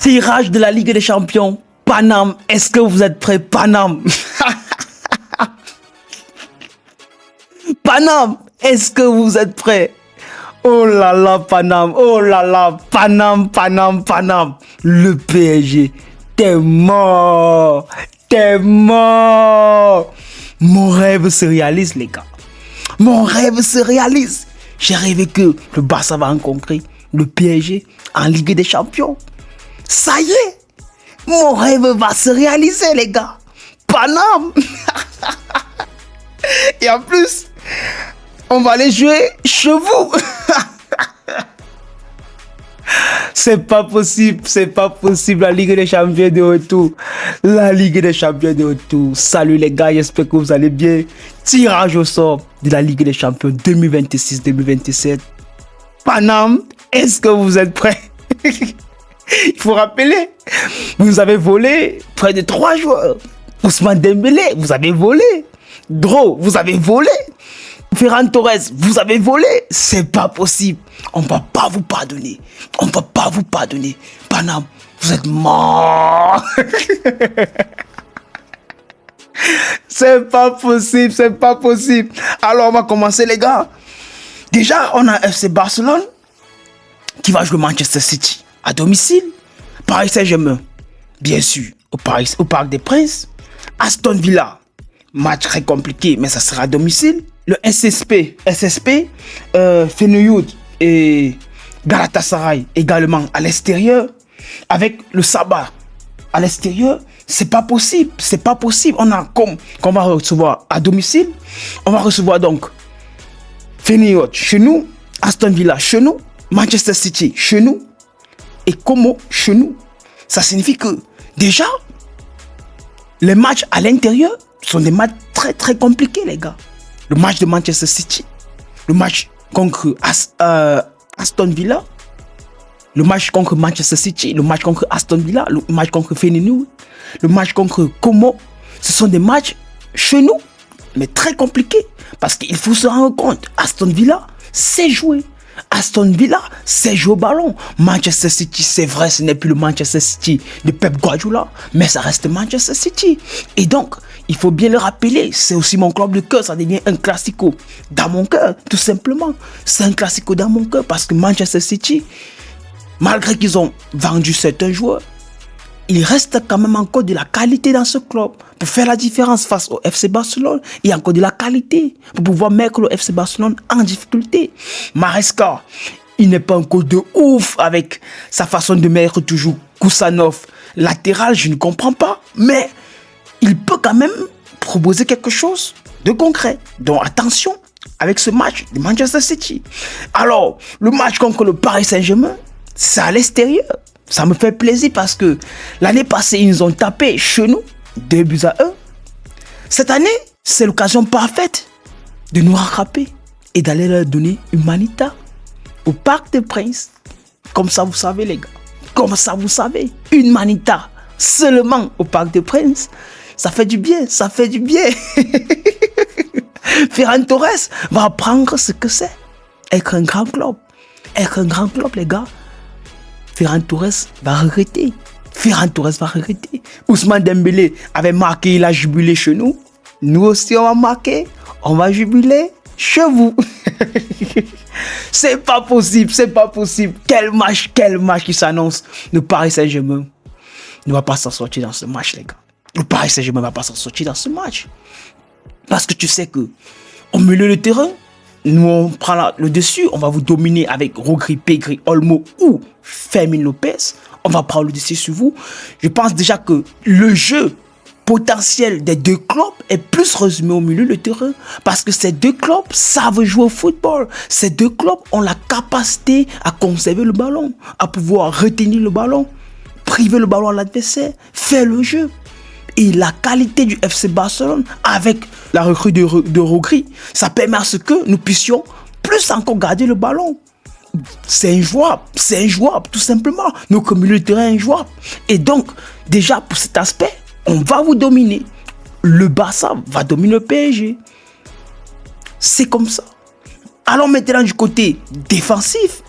Tirage de la Ligue des Champions. Paname, est-ce que vous êtes prêts, Paname? Paname, est-ce que vous êtes prêts? Oh là là, Paname, oh là là, Paname. Le PSG, t'es mort. Mon rêve se réalise, les gars. Mon rêve se réalise. J'ai rêvé que le Barça va rencontrer le PSG en Ligue des Champions. Ça y est, mon rêve va se réaliser, les gars. Paname. Et en plus, on va aller jouer chez vous. C'est pas possible, la Ligue des Champions de retour. Salut les gars, j'espère que vous allez bien. Tirage au sort de la Ligue des Champions 2026-2027. Paname, est-ce que vous êtes prêts? Il faut rappeler, vous avez volé près de 3 joueurs. Ousmane Dembélé, vous avez volé. Dro, vous avez volé. Ferran Torres, vous avez volé. C'est pas possible. On va pas vous pardonner. Paname, vous êtes mort. C'est pas possible. Alors on va commencer, les gars. Déjà, on a FC Barcelone qui va jouer Manchester City à domicile. Paris Saint-Germain, bien sûr, au Parc des Princes. Aston Villa, match très compliqué, mais ça sera à domicile. Le SSP, Feyenoord et Galatasaray également à l'extérieur. Avec le Sabah à l'extérieur, c'est pas possible. On a qu'on va recevoir à domicile. On va recevoir donc Feyenoord chez nous, Aston Villa chez nous, Manchester City chez nous et Como chez nous. Ça signifie que déjà les matchs à l'intérieur sont des matchs très très compliqués, les gars. Le match de Manchester City, le match contre Aston Villa, le match contre Manchester City, le match contre Aston Villa, le match contre Feyenoord, le match contre Como, ce sont des matchs chez nous, mais très compliqués. Parce qu'il faut se rendre compte, Aston Villa, c'est jouer. Au ballon. Manchester City, c'est vrai, ce n'est plus le Manchester City de Pep Guardiola, mais ça reste Manchester City. Et donc, il faut bien le rappeler, c'est aussi mon club de cœur, ça devient un classico dans mon cœur, tout simplement. C'est un classico dans mon cœur parce que Manchester City, malgré qu'ils ont vendu certains joueurs, il reste quand même encore de la qualité dans ce club pour faire la différence face au FC Barcelone. Il y a encore de la qualité pour pouvoir mettre le FC Barcelone en difficulté. Maresca, il n'est pas un coach de ouf avec sa façon de mettre toujours Kusanov latéral, je ne comprends pas. Mais il peut quand même proposer quelque chose de concret. Donc attention avec ce match de Manchester City. Alors, le match contre le Paris Saint-Germain, c'est à l'extérieur. Ça me fait plaisir parce que l'année passée, ils nous ont tapé chez nous 2-1. Cette année, c'est l'occasion parfaite de nous rattraper et d'aller leur donner une manita au Parc des Princes. Comme ça, vous savez, les gars. Une manita seulement au Parc des Princes. Ça fait du bien. Ferran Torres va apprendre ce que c'est. Être un grand club, les gars. Ferran Torres va regretter. Ousmane Dembélé avait marqué, il a jubilé chez nous. Nous aussi, on va marquer. On va jubiler chez vous. C'est pas possible. Quel match qui s'annonce. Le Paris Saint-Germain ne va pas s'en sortir dans ce match, les gars. Le Paris Saint-Germain ne va pas s'en sortir dans ce match. Parce que tu sais que au milieu de terrain, nous, on prend le dessus, on va vous dominer avec Rodri, Pedri, Olmo ou Fermin Lopez. On va prendre le dessus sur vous. Je pense déjà que le jeu potentiel des deux clubs est plus résumé au milieu de terrain. Parce que ces deux clubs savent jouer au football. Ces deux clubs ont la capacité à conserver le ballon, à pouvoir retenir le ballon, priver le ballon à l'adversaire, faire le jeu. Et la qualité du FC Barcelone avec la recrue de Rodri, ça permet à ce que nous puissions plus encore garder le ballon. C'est injouable, tout simplement. Notre milieu de terrain est injouable. Et donc, déjà pour cet aspect, on va vous dominer. Le Barça va dominer le PSG. C'est comme ça. Alors maintenant du côté défensif,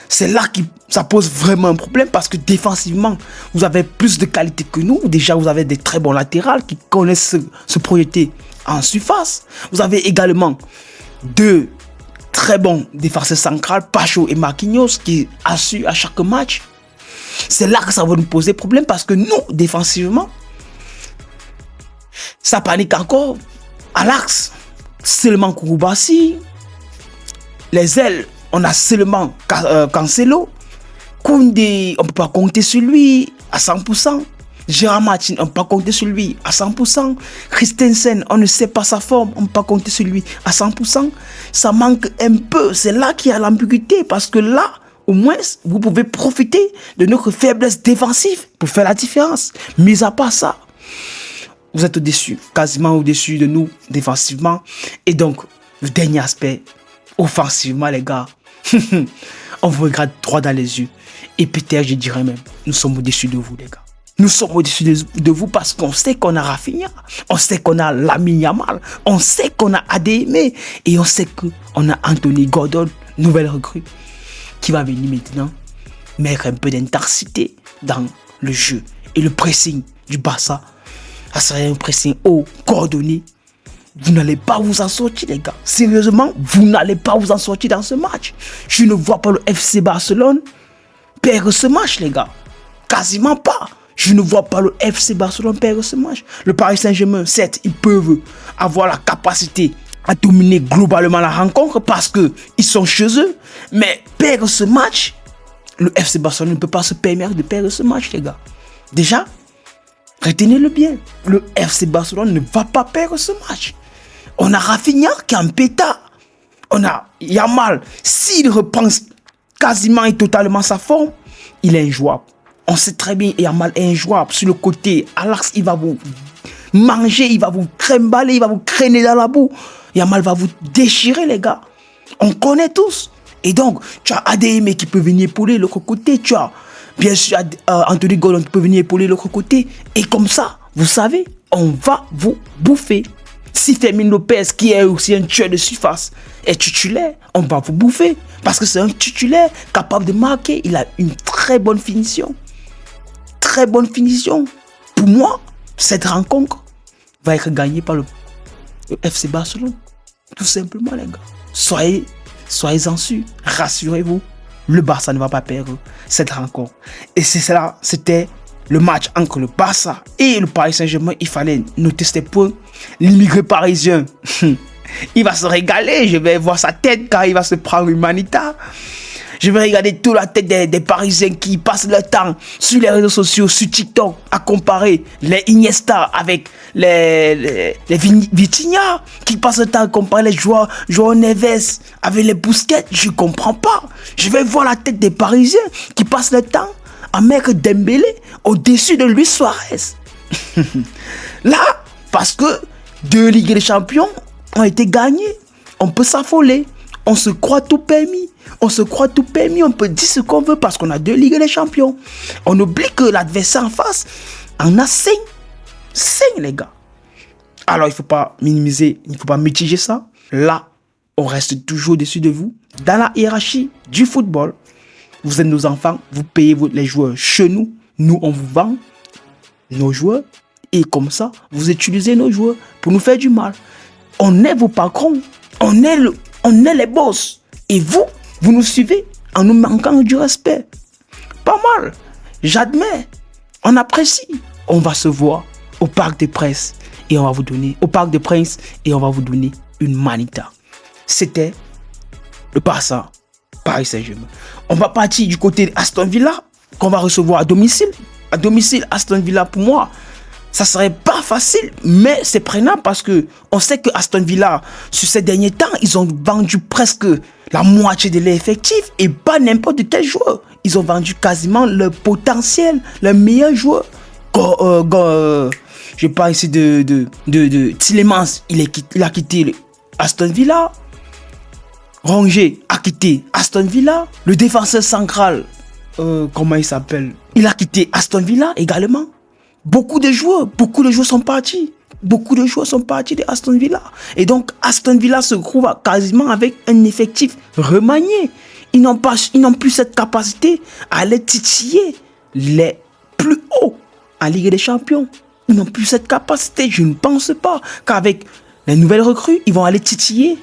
c'est là que ça pose vraiment un problème parce que défensivement, vous avez plus de qualité que nous. Déjà, vous avez des très bons latérales qui connaissent se projeter en surface. Vous avez également deux très bons défenseurs centrales, Pacho et Marquinhos, qui assurent à chaque match. C'est là que ça va nous poser problème parce que nous, défensivement, ça panique encore. À l'axe, seulement Kouroubassi. Les ailes, on a seulement Cancelo. Koundé, on ne peut pas compter sur lui à 100%. Gérard Martin, on ne peut pas compter sur lui à 100%. Christensen, on ne sait pas sa forme, on ne peut pas compter sur lui à 100%. Ça manque un peu, c'est là qu'il y a l'ambiguïté parce que là, au moins, vous pouvez profiter de notre faiblesse défensive pour faire la différence. Mis à part ça, vous êtes au-dessus, quasiment au-dessus de nous défensivement. Et donc, le dernier aspect, offensivement, les gars, on vous regarde droit dans les yeux. Et peut-être, je dirais même, nous sommes au-dessus de vous, les gars. Nous sommes au-dessus de vous parce qu'on sait qu'on a Rafinha, on sait qu'on a Lamine Yamal, on sait qu'on a ADM et on sait qu'on a Anthony Gordon, nouvelle recrue, qui va venir maintenant mettre un peu d'intensité dans le jeu. Et le pressing du Barça, ça serait un pressing haut, coordonné. Vous n'allez pas vous en sortir, les gars. Sérieusement, vous n'allez pas vous en sortir dans ce match. Je ne vois pas le FC Barcelone perdre ce match, les gars. Quasiment pas. Je ne vois pas le FC Barcelone perdre ce match. Le Paris Saint-Germain, certes, ils peuvent avoir la capacité à dominer globalement la rencontre parce qu'ils sont chez eux. Mais perdre ce match, le FC Barcelone ne peut pas se permettre de perdre ce match, les gars. Déjà, retenez-le bien. Le FC Barcelone ne va pas perdre ce match. On a Rafinha qui est en pétard. On a Yamal. S'il reprend quasiment et totalement sa forme, il est injouable. On sait très bien Yamal est injouable. Sur le côté, à l'axe, il va vous manger, il va vous trimballer, il va vous traîner dans la boue. Yamal va vous déchirer, les gars. On connaît tous. Et donc, tu as ADM qui peut venir épauler l'autre côté. Tu as, bien sûr, Anthony Gordon qui peut venir épauler l'autre côté. Et comme ça, vous savez, on va vous bouffer. Si Fermin Lopez, qui est aussi un tueur de surface, est titulaire, on va vous bouffer. Parce que c'est un titulaire capable de marquer. Il a une très bonne finition. Très bonne finition. Pour moi, cette rencontre va être gagnée par le FC Barcelone. Tout simplement, les gars. Soyez-en sûrs. Rassurez-vous. Le Barça ne va pas perdre cette rencontre. Et c'est cela, c'était le match entre le Barça et le Paris Saint-Germain. Il fallait noter ces points. L'immigré parisien, il va se régaler. Je vais voir sa tête quand il va se prendre une manita. Je vais regarder toute la tête des Parisiens qui passent leur temps sur les réseaux sociaux, sur TikTok, à comparer les Iniesta avec les Vitinha, qui passent le temps à comparer les joueurs Neves avec les Busquets. Je ne comprends pas. Je vais voir la tête des Parisiens qui passent le temps à mettre Dembélé au-dessus de Luis Suarez. Là, parce que 2 Ligues des Champions ont été gagnées, on peut s'affoler. On se croit tout permis. On se croit tout permis. On peut dire ce qu'on veut parce qu'on a 2 Ligues des Champions. On oublie que l'adversaire en face en a 5. 5, les gars. Alors, il ne faut pas minimiser, il ne faut pas mitiger ça. Là, on reste toujours au-dessus de vous. Dans la hiérarchie du football, vous êtes nos enfants. Vous payez les joueurs chez nous. Nous, on vous vend nos joueurs. Et comme ça, vous utilisez nos joueurs pour nous faire du mal. On est vos patrons. On est les boss. Et vous nous suivez en nous manquant du respect. Pas mal. J'admets. On apprécie. On va se voir au Parc des Princes et on va vous donner une manita. C'était le Barça, Paris Saint-Germain. On va partir du côté d'Aston Villa qu'on va recevoir à domicile. À domicile, Aston Villa, pour moi, ça serait pas facile, mais c'est prenant parce que on sait que Aston Villa, sur ces derniers temps, ils ont vendu presque la moitié de l'effectif et pas n'importe quel joueur. Ils ont vendu quasiment leur potentiel, leur meilleur joueur. Je parle ici de Tielemans, il a quitté Aston Villa. Rongier a quitté Aston Villa. Le défenseur central, comment il s'appelle? Il a quitté Aston Villa également. Beaucoup de joueurs sont partis. Beaucoup de joueurs sont partis de Aston Villa. Et donc, Aston Villa se trouve quasiment avec un effectif remanié. Ils n'ont plus cette capacité à aller titiller les plus hauts en Ligue des Champions. Ils n'ont plus cette capacité. Je ne pense pas qu'avec les nouvelles recrues, ils vont aller titiller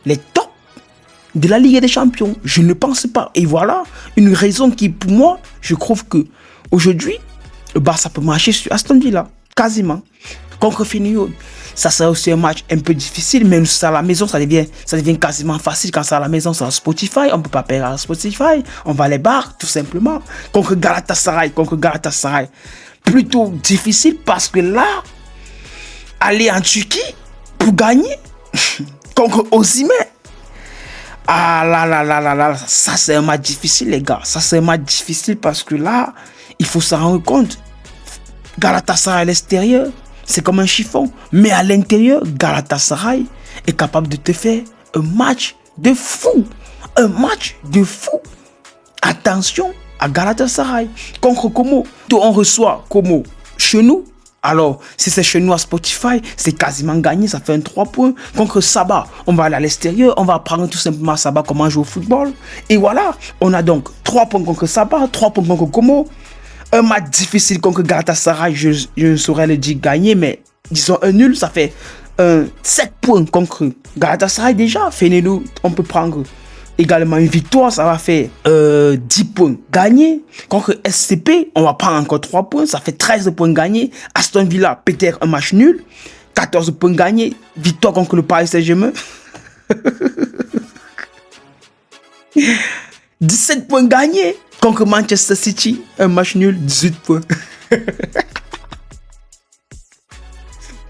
les tops de la Ligue des Champions. Je ne pense pas. Et voilà une raison qui, pour moi, je trouve que aujourd'hui, le Barça peut marcher sur Aston Villa. Quasiment. Contre Feyenoord. Ça sera aussi un match un peu difficile, mais ça à la maison, ça devient quasiment facile. Quand c'est à la maison, c'est à Spotify. On ne peut pas perdre à Spotify. On va les barres, tout simplement. Contre Galatasaray. Plutôt difficile parce que là, aller en Turquie pour gagner contre Osimhen. Ah là, ça c'est un match difficile, les gars. Ça c'est un match difficile parce que là, il faut s'en rendre compte. Galatasaray à l'extérieur, c'est comme un chiffon. Mais à l'intérieur, Galatasaray est capable de te faire un match de fou. Un match de fou. Attention à Galatasaray. Contre Como, on reçoit Como chez nous. Alors, si c'est chez nous à Spotify, c'est quasiment gagné, ça fait un 3 points. Contre Sabah, on va aller à l'extérieur, on va apprendre tout simplement Sabah comment jouer au football. Et voilà, on a donc 3 points contre Sabah, 3 points contre Como. Un match difficile contre Galatasaray, je ne saurais le dire gagné, mais disons un nul, ça fait 7 points contre Galatasaray déjà. Feyenoord, on peut prendre également une victoire, ça va faire 10 points gagnés. Contre SCP, on va prendre encore 3 points, ça fait 13 points gagnés. Aston Villa, peut-être un match nul, 14 points gagnés. Victoire contre le Paris Saint-Germain. 17 points gagnés. Contre Manchester City, un match nul, 18 points.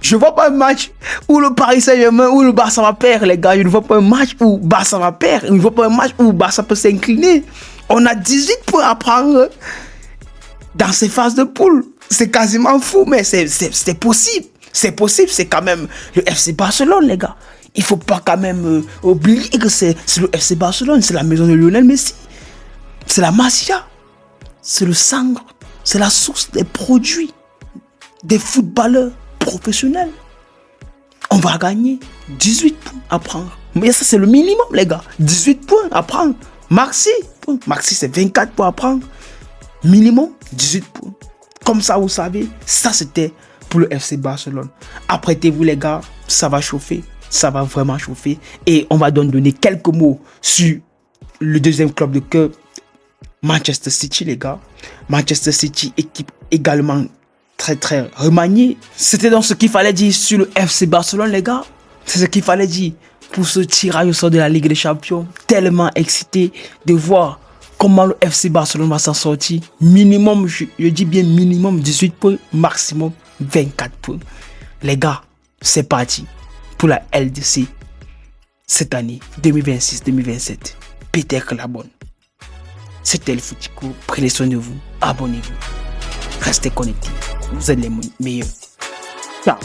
Je ne vois pas un match où le Paris Saint-Germain, où le Barça va perdre, les gars. Je ne vois pas un match où Barça va perdre. Je ne vois pas un match où Barça peut s'incliner. On a 18 points à prendre dans ces phases de poule. C'est quasiment fou, mais c'est possible. C'est possible, c'est quand même le FC Barcelone, les gars. Il ne faut pas quand même oublier que c'est le FC Barcelone, c'est la maison de Lionel Messi. C'est la Masia. C'est le sang. C'est la source des produits des footballeurs professionnels. On va gagner 18 points à prendre. Mais ça, c'est le minimum, les gars. 18 points à prendre. Maxi, c'est 24 points à prendre. Minimum, 18 points. Comme ça, vous savez, ça, c'était pour le FC Barcelone. Apprêtez-vous, les gars. Ça va chauffer. Ça va vraiment chauffer. Et on va donc donner quelques mots sur le deuxième club de cœur, Manchester City, les gars. Manchester City, équipe également très très remaniée. C'était donc ce qu'il fallait dire sur le FC Barcelone, les gars. C'est ce qu'il fallait dire pour ce tirage au sort de la Ligue des Champions. Tellement excité de voir comment le FC Barcelone va s'en sortir. Minimum, je dis bien minimum 18 points, maximum 24 points. Les gars, c'est parti pour la LDC cette année 2026-2027. Peut-être la bonne. C'était le Footiko. Prenez soin de vous. Abonnez-vous. Restez connectés. Vous êtes les meilleurs. Ciao.